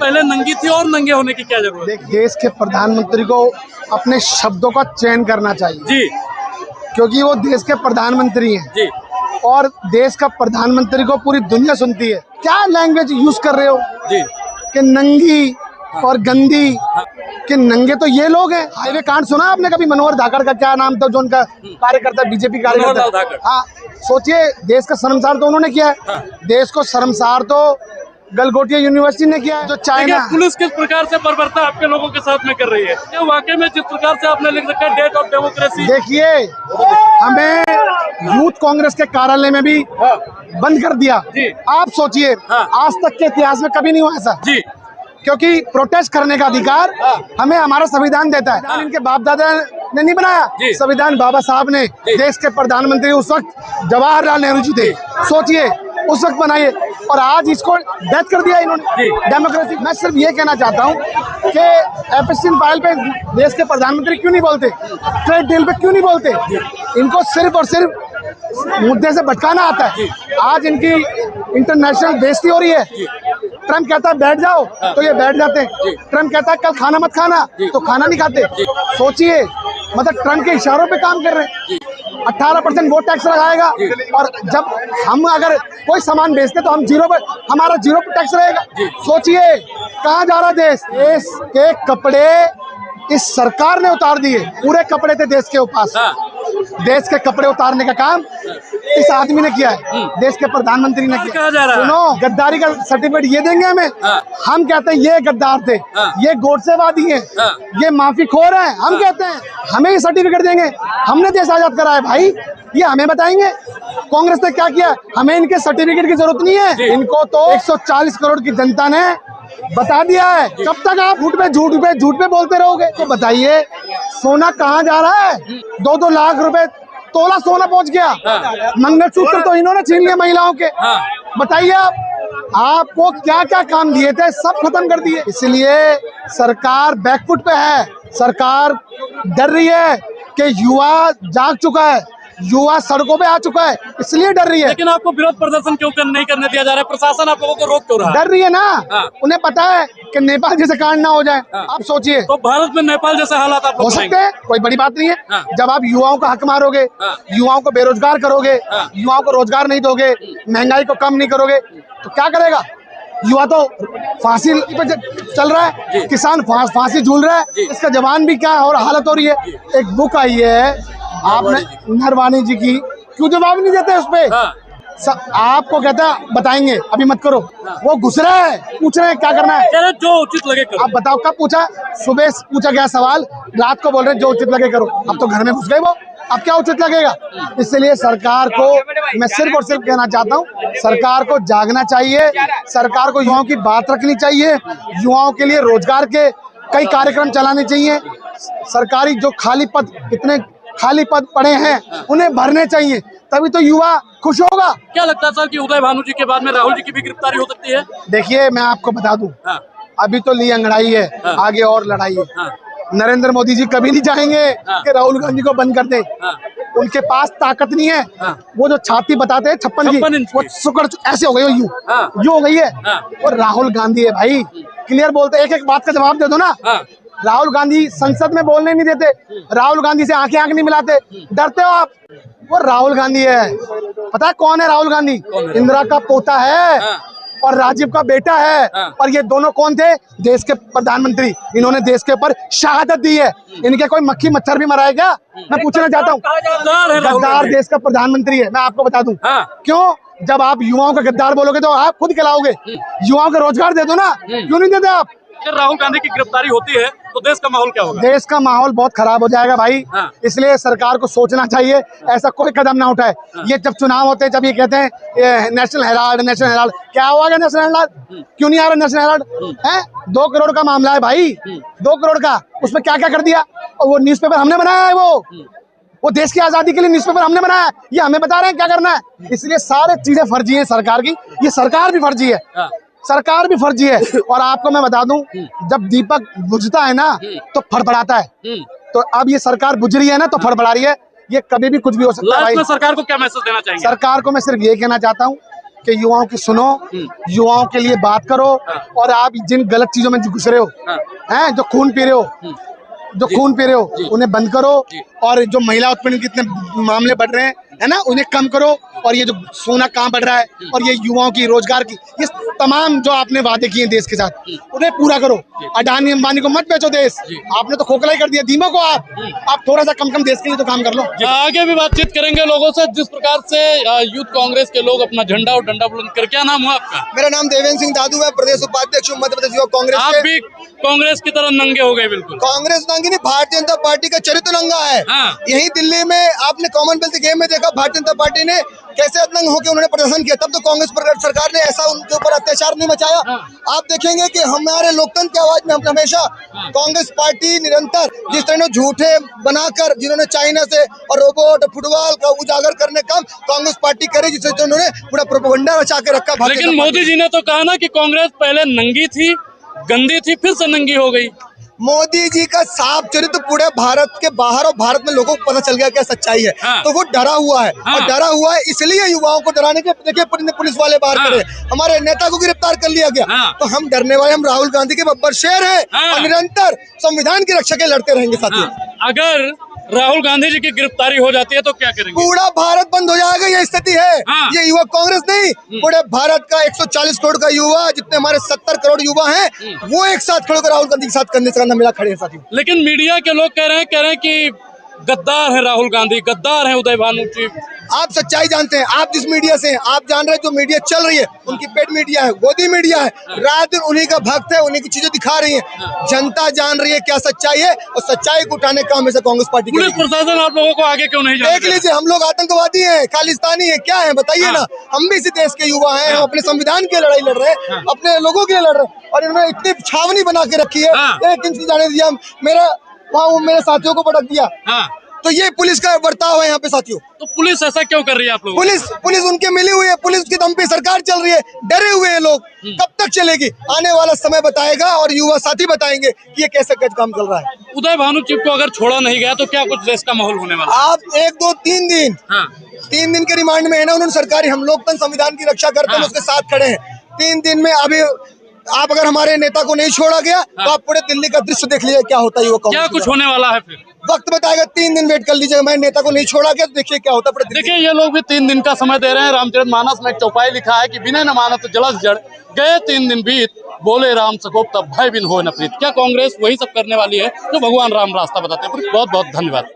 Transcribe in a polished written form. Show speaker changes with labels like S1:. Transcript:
S1: पहले नंगी थी और नंगे होने की क्या जरूरत है?
S2: देश के प्रधानमंत्री को अपने शब्दों का चयन करना चाहिए
S1: जी
S2: क्योंकि वो देश के प्रधानमंत्री हैं
S1: जी
S2: और देश का प्रधानमंत्री को पूरी दुनिया सुनती है। क्या लैंग्वेज यूज कर रहे हो
S1: जी
S2: कि नंगी और गंदी, कि नंगे तो ये लोग हैं। हाईवे कांड सुना आपने कभी? मनोहर धाकड़ का क्या नाम था जो उनका कार्यकर्ता, बीजेपी कार्यकर्ता? हाँ, सोचिए देश का शर्मसार तो उन्होंने किया है। देश को शर्मसार तो गलगोटिया यूनिवर्सिटी ने किया है। जो चाइना
S1: पुलिस किस प्रकार से बर्बरता आपके लोगों के साथ में कर रही है, क्या वाकई में जिस प्रकार से आपने लिख रखा है डेट ऑफ डेमोक्रेसी?
S2: देखिए, हमें यूथ कांग्रेस के कार्यालय में भी बंद कर दिया। आप सोचिए, आज तक के इतिहास में कभी नहीं हुआ ऐसा
S1: जी,
S2: क्योंकि प्रोटेस्ट करने का अधिकार हमें हमारा संविधान देता है। इनके बाप दादा ने नहीं बनाया संविधान, बाबा साहब ने, देश के प्रधानमंत्री उस वक्त जवाहरलाल नेहरू जी थे। सोचिए उस वक्त बनाइए और आज इसको डेथ कर दिया इन्होंने डेमोक्रेसी। मैं सिर्फ ये कहना चाहता हूँ कि एपस्टीन फाइल पे देश के प्रधानमंत्री क्यों नहीं बोलते, ट्रेड डील पे क्यों नहीं बोलते? इनको सिर्फ और सिर्फ मुद्दे से भटकाना आता है। आज इनकी इंटरनेशनल बेइज्जती हो रही है। ट्रम्प कहता है बैठ जाओ तो ये बैठ जाते हैं। ट्रम्प कहता है कल खाना मत खाना तो खाना नहीं खाते। सोचिए, मतलब ट्रम्प के इशारों पे काम कर रहे हैं। 18% वो टैक्स लगाएगा और जब हम अगर कोई सामान बेचते तो हम हमारा 0 पर टैक्स रहेगा। सोचिए कहाँ जा रहा देश। देश के कपड़े इस सरकार ने उतार दिए, पूरे कपड़े थे देश के पास। देश के कपड़े उतारने का काम इस आदमी ने किया है, देश के प्रधानमंत्री ने किया। सुनो, गद्दारी का सर्टिफिकेट ये देंगे हमें? हम कहते हैं ये गद्दार थे, ये गोडसेवादी हैं, ये माफीखोर हैं। हम कहते हैं हमें ये सर्टिफिकेट देंगे, हमने देश आजाद कराया भाई, ये हमें बताएंगे कांग्रेस ने क्या किया। हमें इनके सर्टिफिकेट की जरूरत नहीं है। इनको तो 140 करोड़ की जनता ने बता दिया है। कब तक आप झूठ पे बोलते रहोगे? तो बताइए सोना कहाँ जा रहा है? 2-2 लाख रुपए तोला सोना पहुंच गया। मंगलसूत्र तो इन्होंने छीन लिया महिलाओं के। बताइए आपको क्या क्या काम दिए थे, सब खत्म कर दिए। इसलिए सरकार बैकफुट पे है। सरकार डर रही है कि युवा जाग चुका है, युवा सड़कों पे आ चुका है, इसलिए डर रही है।
S1: लेकिन आपको विरोध प्रदर्शन क्यों नहीं करने दिया जा रहा है? प्रशासन आप लोगों को रोक क्यों रहा है?
S2: डर रही है ना, उन्हें पता है कि नेपाल जैसे कांड ना हो जाए। आप सोचिए,
S1: तो भारत में नेपाल जैसे हालात आप
S2: हो सकते हैं, कोई बड़ी बात नहीं है। जब आप युवाओं का हक मारोगे, युवाओं को बेरोजगार करोगे, युवाओं को रोजगार नहीं दोगे, महंगाई को कम नहीं करोगे तो क्या करेगा युवा? तो फांसी पे चल रहा है, किसान फांसी झूल रहा है, इसका जवान भी क्या और हालत हो रही है। एक बुक आई है आपने नरवानी जी की, क्यों जवाब नहीं देते उस पे? आपको कहता बताएंगे, अभी मत करो। वो घुस रहा है, पूछ रहे हैं क्या करना है,
S1: जो उचित लगे करो।
S2: आप बताओ कब पूछा? सुबह पूछा गया सवाल, रात को बोल रहे जो उचित लगे करो। अब तो घर में घुस गए वो, अब क्या उचित लगेगा? इसलिए सरकार को मैं सिर्फ और सिर्फ कहना चाहता हूँ, सरकार को जागना चाहिए। सरकार को युवाओं की बात रखनी चाहिए, युवाओं के लिए रोजगार के कई कार्यक्रम चलाने चाहिए। सरकारी जो इतने खाली पद पड़े हैं उन्हें भरने चाहिए, तभी तो युवा खुश होगा।
S1: क्या लगता है सर कि उदय भानु जी के बाद में राहुल जी की भी गिरफ्तारी हो सकती है?
S2: देखिए मैं आपको बता दूं, अभी तो ली अंगड़ाई है, आगे और लड़ाई है। नरेंद्र मोदी जी कभी नहीं चाहेंगे कि राहुल गांधी को बंद कर दे। उनके पास ताकत नहीं है। वो जो छाती बताते हैं 56 इंच, वो सुकड़ ऐसे हो गई, यूं हो गई है। और राहुल गांधी है भाई, क्लियर बोलते, एक एक बात का जवाब दे दो ना। राहुल गांधी संसद में बोलने नहीं देते, राहुल गांधी से आंखें नहीं मिलाते, डरते हो आप। वो राहुल गांधी है, पता है कौन है राहुल गांधी? इंदिरा का पोता है और राजीव का बेटा है। और ये दोनों कौन थे? देश के प्रधानमंत्री। इन्होंने देश के ऊपर शहादत दी है। इनके कोई मक्खी मच्छर भी मरा है क्या? मैं पूछना चाहता हूँ। गद्दार देश का प्रधानमंत्री है, मैं आपको बता दूं। क्यों? जब आप युवाओं का गद्दार बोलोगे तो आप खुद कहलाओगे। युवाओं को रोजगार दे दो ना, क्यों नहीं देते आप?
S1: अगर राहुल गांधी की गिरफ्तारी होती है तो देश का माहौल क्या होगा? देश
S2: का माहौल बहुत खराब हो जाएगा भाई। इसलिए सरकार को सोचना चाहिए, ऐसा कोई कदम ना उठाए। ये जब चुनाव होते हैं, जब ये कहते हैं नेशनल हेराल्ड, क्या हुआ नेशनल हेराल्ड? क्यों नहीं आ रहा नेशनल हेराल्ड? है 2 करोड़ का मामला है भाई, 2 करोड़ का, उसमें क्या क्या कर दिया? और वो न्यूज़पेपर हमने बनाया है, वो देश की आजादी के लिए न्यूज़पेपर हमने बनाया है, ये हमें बता रहे हैं क्या करना है। इसलिए सारे चीजें फर्जी है सरकार की, ये सरकार भी फर्जी है, सरकार भी फर्जी है। और आपको मैं बता दूं, जब दीपक बुझता है ना तो फड़फड़ाता है। तो अब ये सरकार बुझ रही है ना तो फड़फड़ा रही है। ये कभी भी कुछ भी हो सकता है भाई।
S1: सरकार को क्या मैसेज देना चाहिए?
S2: सरकार को मैं सिर्फ ये कहना चाहता हूँ कि युवाओं की सुनो, युवाओं के लिए बात करो, और आप जिन गलत चीजों में घुस रहे हो, हैं जो खून पी रहे हो, उन्हें बंद करो, और जो महिला उत्पीड़न के इतने मामले बढ़ रहे हैं, है ना, उन्हें कम करो, और ये जो सोना कहाँ बढ़ रहा है, और ये युवाओं की रोजगार की, ये तमाम जो आपने वादे किए देश के साथ, उन्हें पूरा करो। अडानी अंबानी को मत बेचो देश, आपने तो खोखला ही कर दिया दीमो को। आप थोड़ा सा कम देश के लिए तो काम कर लो।
S1: आगे भी बातचीत करेंगे लोगों से, जिस प्रकार से यूथ कांग्रेस के लोग अपना झंडा और डंडा बुलंद कर। क्या नाम हुआ आपका?
S2: मेरा नाम देवेंद्र सिंह दादू है, प्रदेश उपाध्यक्ष मध्य प्रदेश युवा कांग्रेस।
S1: आप भी कांग्रेस की तरह नंगे हो गए? बिल्कुल
S2: कांग्रेस नंगी नहीं, भारतीय जनता पार्टी का चरित्र नंगा है। यही दिल्ली में आपने कॉमनवेल्थ गेम में देखा, भारतीय जनता पार्टी ने कैसे नंग होकर उन्होंने प्रदर्शन किया। तब तो कांग्रेस सरकार ने ऐसा उनके ऊपर अत्याचार नहीं मचाया। आप देखेंगे कि हमारे लोकतंत्र की आवाज में हम हमेशा कांग्रेस पार्टी निरंतर, जिस तरह झूठे बनाकर जिन्होंने चाइना से और रोबोट फुटबॉल का उजागर करने का कांग्रेस पार्टी करे, जिससे उन्होंने पूरा प्रोपेगेंडा रचा के रखा।
S1: लेकिन मोदी जी ने तो कहा ना कि कांग्रेस पहले नंगी थी, गंदी थी, फिर से नंगी हो गई।
S2: मोदी जी का साफ चरित्र पूरे भारत के बाहर और भारत में लोगों को पता चल गया क्या सच्चाई है। तो वो डरा हुआ है, और डरा हुआ है इसलिए युवाओं को डराने के, देखिए पुलिस वाले बाहर करे, हमारे नेता को गिरफ्तार कर लिया गया। तो हम डरने वाले, हम राहुल गांधी के बब्बर शेर हैं, और निरंतर संविधान की रक्षा के लड़ते रहेंगे साथियों।
S1: अगर राहुल गांधी जी की गिरफ्तारी हो जाती है तो क्या करेंगे?
S2: पूरा भारत बंद हो जाएगा, ये स्थिति है। ये युवा कांग्रेस नहीं, पूरे भारत का 140 करोड़ का युवा, जितने हमारे 70 करोड़ युवा हैं, वो एक साथ खड़े होकर राहुल गांधी के साथ कंधे से कंधा मिला खड़े हैं साथियों।
S1: लेकिन मीडिया के लोग कह रहे हैं कि गद्दार है राहुल गांधी, गद्दार है उदय भानु जी।
S2: आप सच्चाई जानते हैं, आप जिस मीडिया से हैं, आप जान रहे हैं जो मीडिया चल रही है उनकी पेड मीडिया है, गोदी मीडिया है, रात दिन उन्हीं का भक्त है, उन्हीं की चीजें दिखा रही है। जनता जान रही है क्या सच्चाई है, और सच्चाई को उठाने का हमेशा कांग्रेस पार्टी।
S1: पुलिस प्रशासन आप लोगों को आगे क्यों नहीं?
S2: देख लीजिए, हम लोग आतंकवादी हैं, खालिस्तानी है, क्या है बताइए ना। हम भी इसी देश के युवा हैं, हम अपने संविधान की लड़ाई लड़ रहे हैं, अपने लोगों के लिए लड़ रहे हैं, और इन्होंने इतनी छावनी बना के रखी है, एक इंच जाने दिया, मेरे साथियों को भड़क दिया। तो ये पुलिस का बर्ताव है यहाँ पे साथियों।
S1: तो पुलिस ऐसा क्यों कर रही है आप लोग?
S2: पुलिस उनके मिली हुई है, पुलिस की दम पे सरकार चल रही है, डरे हुए हैं लोग। कब तक चलेगी? आने वाला समय बताएगा, और युवा साथी बताएंगे कि ये कैसे काम चल रहा है।
S1: उदय भानु चिप को अगर छोड़ा नहीं गया तो क्या कुछ देश का माहौल होने वाला?
S2: आप 1 2 3 दिन 3 दिन के रिमांड में है ना, उन्होंने सरकारी, हम लोग संविधान की रक्षा करते हैं, उसके साथ खड़े हैं। 3 दिन में अभी आप अगर हमारे नेता को नहीं छोड़ा गया तो आप पूरे दिल्ली का दृश्य देख लीजिए क्या होता है। वो
S1: क्या कुछ होने वाला है? फिर
S2: वक्त बताएगा, 3 दिन वेट कर लीजिएगा। मैं नेता को नहीं छोड़ा गया तो देखिए क्या होता है।
S1: देखिए ये लोग भी 3 दिन का समय दे रहे हैं। रामचरितमानस में एक चौपाई लिखा है कि बिना न मानत जलस जड़ गए 3 दिन बीत, बोले राम सकोप तब भय बिन हो न प्रीत। क्या कांग्रेस वही सब करने वाली है जो भगवान राम रास्ता बताते हैं? बहुत बहुत धन्यवाद।